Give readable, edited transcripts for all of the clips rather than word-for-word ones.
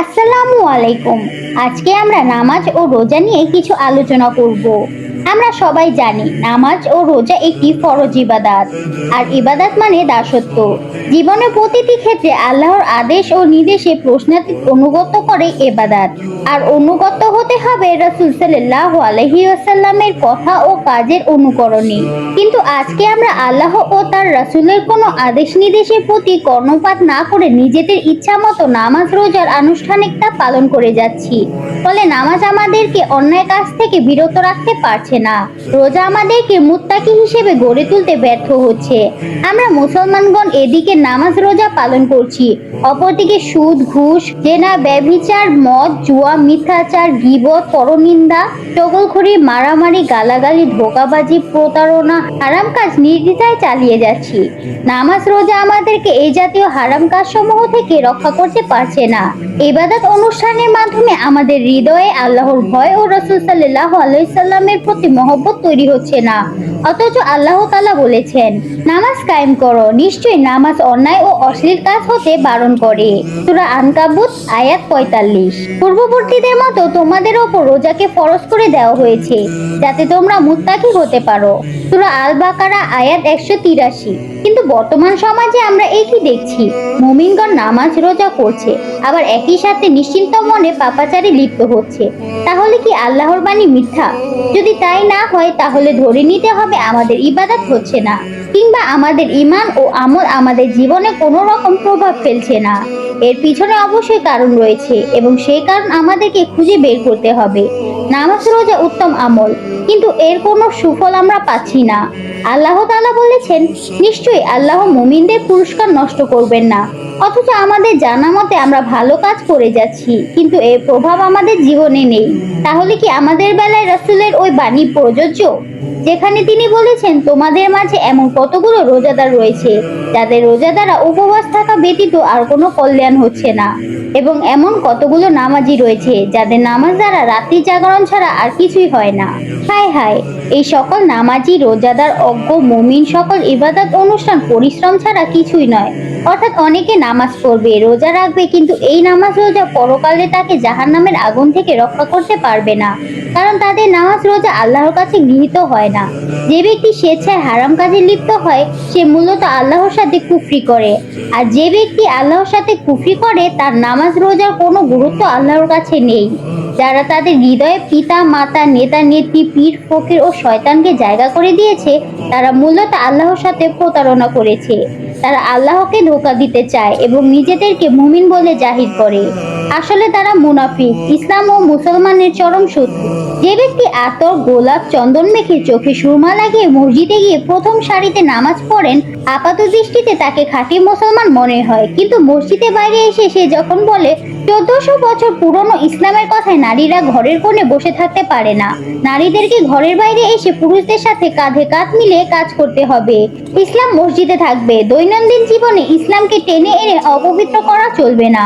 আসসালামু আলাইকুম। আজকে আমরা নামাজ ও রোজা নিয়ে কিছু আলোচনা করব। আমরা সবাই জানি নামাজ ও রোজা একটি ফরজ ইবাদত, আর ইবাদত মানে দাসত্ব। জীবনের প্রতিটি ক্ষেত্রে আল্লাহর আদেশ ও নির্দেশে প্রশ্নাতীত অনুগত করে ইবাদত। আর অনুগত হতে হবে রাসূল সাল্লাল্লাহু আলাইহি ওয়াসাল্লামের কথা ও কাজের অনুকরণে। কিন্তু আজকে আমরা আল্লাহ ও তার রাসূলের কোনো আদেশ নির্দেশের প্রতি কর্ণপাত না করে নিজেদের ইচ্ছা মতো নামাজ রোজার আনুষ্ঠানিকতা পালন করে যাচ্ছি। ফলে নামাজ আমাদেরকে অন্যায় কাজ থেকে বিরত রাখতে পারছে না, রোজা আমাদেরকে মুত্তাকি হিসেবে গড়ে তুলতে ব্যর্থ হচ্ছে। আমরা মুসলমানগণ এদিকে নামাজ রোজা পালন করছি, অপরদিকে সুদ, ঘুষ, জেনা, ব্যভিচার, মদ, জুয়া, মিথ্যাচার, গীবত, পরনিন্দা, চগলখড়ি, মারামারি, গালাগালি, ধোঁকাবাজি, প্রতারণা, হারাম কাজ নির্দ্বিধায় চালিয়ে যাচ্ছি। নামাজ রোজা আমাদেরকে এই জাতীয় হারাম কাজসমূহ থেকে রক্ষা করতে পারছে না। ইবাদত অনুষ্ঠানের মাধ্যমে আমাদের হৃদয়ে আল্লাহর ভয় ও রাসূল সাল্লাল্লাহু আলাইহি সাল্লামের প্রতি মহব্বত তৈরি হচ্ছে না। অথচ আল্লাহ তাআলা বলেছেন, নামাজ কায়েম করো, নিশ্চয়ই নামাজ অন্যায় ও অশ্লীল কাজ হতে বারণ করে। সূরা আনকাবুত আয়াত ৪৫। পূর্ববর্তীদের মতো তোমাদের ওপর রোজাকে ফরজ করে দেওয়া হয়েছে যাতে তোমরা মুত্তাকি হতে পারো। সূরা আল বাকারা আয়াত ১৮৩। কিন্তু বর্তমান সমাজে আমরা একই দেখছি, মুমিনগণ নামাজ রোজা করছে, আবার একই সাথে নিশ্চিন্ত মনে পাপাচারে লিপ্ত হচ্ছে। তাহলে কি আল্লাহর বাণী মিথ্যা? যদি তাই না হয় তাহলে ধরে নিতে হবে আমাদের ইবাদত হচ্ছে না, কিংবা আমাদের ঈমান ও আমল আমাদের জীবনে কোনো রকম প্রভাব ফেলছে না। এর পিছনে অবশ্যই কারণ রয়েছে এবং সেই কারণ আমাদেরকে খুঁজে বের করতে হবে। নামাজ রোজা উত্তম আমল, কিন্তু এর কোনো সুফল আমরা পাচ্ছি না। আল্লাহ তাআলা বলেছেন, নিশ্চয়ই আল্লাহ মুমিনদের পুরস্কার নষ্ট করবেন না। অথচ আমাদের জানা মতে আমরা ভালো কাজ করে যাচ্ছি, কিন্তু এর প্রভাব আমাদের জীবনে নেই। তাহলে কি আমাদের বেলায় রাসূলের ওই বাণী প্রযোজ্য, যেখানে তিনি বলেছেন, তোমাদের মাঝে এমন কতগুলো রোজাদার রয়েছে যাদের রোজা দ্বারা উপবাস থাকা ব্যতীত আর কোনো কল্যাণ হচ্ছে না, এবং এমন কতগুলো নামাজি রয়েছে যাদের নামাজ দ্বারা রাত্রি জাগরণ ছাড়া আর কিছুই হয় না। হায় হায়, এই সকল নামাজি, রোজাদার, অজ্ঞ মুমিন সকল ইবাদত অনুষ্ঠান পরিশ্রম ছাড়া কিছুই নয়। অর্থাৎ অনেকে নামাজ পড়বে, রোজা রাখবে, কিন্তু এই নামাজ রোজা পরকালে তাকে জাহান্নামের আগুন থেকে রক্ষা করতে পারবে না, কারণ তাদের নামাজ রোজা আল্লাহর কাছে গৃহীত হয় না। যে ব্যক্তি স্বেচ্ছায় হারাম কাজে লিপ্ত হয় সে মূলত আল্লাহর সাথে কুফরি করে, আর যে ব্যক্তি আল্লাহর সাথে কুফরি করে তার নামাজ রোজার কোনো গুরুত্ব আল্লাহর কাছে নেই। যারা তাদের হৃদয়ে পিতা, মাতা, নেতা, নেত্রী, পীর, ফকির ও শয়তানকে জায়গা করে দিয়েছে তারা মূলত আল্লাহর সাথে প্রতারণা করেছে। তারা আল্লাহকে ধোঁকা দিতে চায় এবং নিজেদেরকে মুমিন বলে জাহির করে। আসলে তারা মুনাফিক, ইসলাম ও মুসলমানের চরম শত্রু। যে ব্যক্তি আতর, গোলাপ, চন্দন মেখে চোখে সুরমা লাগিয়ে মসজিদে গিয়ে প্রথম সারিতে নামাজ পড়েন, আপাত দৃষ্টিতে তাকে খাঁটি মুসলমান মনে হয়, কিন্তু মসজিদের বাইরে এসে সে যখন বলে ১৪০০ বছর পুরনো ইসলামের কথায় নারীরা ঘরের কোণে বসে থাকতে পারে না, নারীদেরকে ঘরের বাইরে এসে পুরুষদের সাথে কাঁধে কাঁধ মিলিয়ে কাজ করতে হবে, ইসলাম মসজিদে থাকবে, দৈনন্দিন জীবনে ইসলামকে টেনে এনে অপবিত্র করা চলবে না,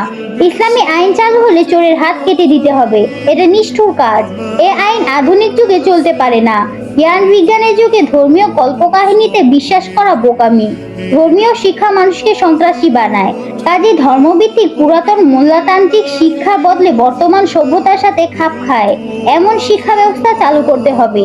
ইসলামী আইন চালু হলে চোরের হাত কেটে দিতে হবে, এটা নিষ্ঠুর কাজ, এ আইন আধুনিক যুগে চলতে পারে না, জ্ঞান বিজ্ঞানের যুগে ধর্মীয় কল্পকাহিনীতে বিশ্বাস করা বোকামি, ধর্মীয় শিক্ষা মানুষকে সন্ত্রাসী বানায়। কাজে ধর্মভিত্তিক পুরাতন মূল্যতান্ত্রিক শিক্ষার বদলে বর্তমান সভ্যতার সাথে খাপ খায় এমন শিক্ষা ব্যবস্থা চালু করতে হবে।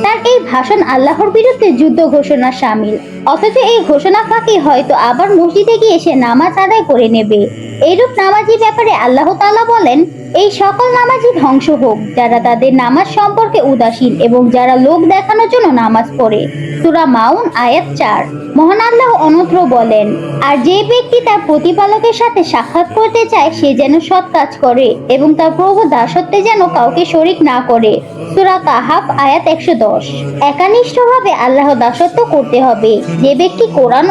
তার এই ভাষণ আল্লাহর বিরুদ্ধে যুদ্ধ ঘোষণা শামিল, অথচ এই ঘোষণা ফাঁকি হয়তো আবার মসজিদে গিয়ে সে নামাজ আদায় করে নেবে। এইরূপ নামাজি ব্যাপারে আল্লাহ তাআলা বলেন, এই সকল নামাজি ধ্বংস হোক যারা তাদের নামাজ সম্পর্কে উদাসীন এবং যারা লোক দেখানোর জন্য নামাজ পড়ে। সূরা মাউন আয়াত ৪। মহান আল্লাহ অন্যত্র বলেন, আর যে ব্যক্তি তার প্রতিপালকের সাথে সাক্ষাৎ করতে চায় সে যেন সৎ কাজ করে এবং তার প্রভু দাসত্বে যেন কাউকে শরীক না করে। সূরা কাহাফ আয়াত ১১০। একানিষ্ঠভাবে আল্লাহ দাসত্ব করতে হবে। যে ব্যক্তি কোরআন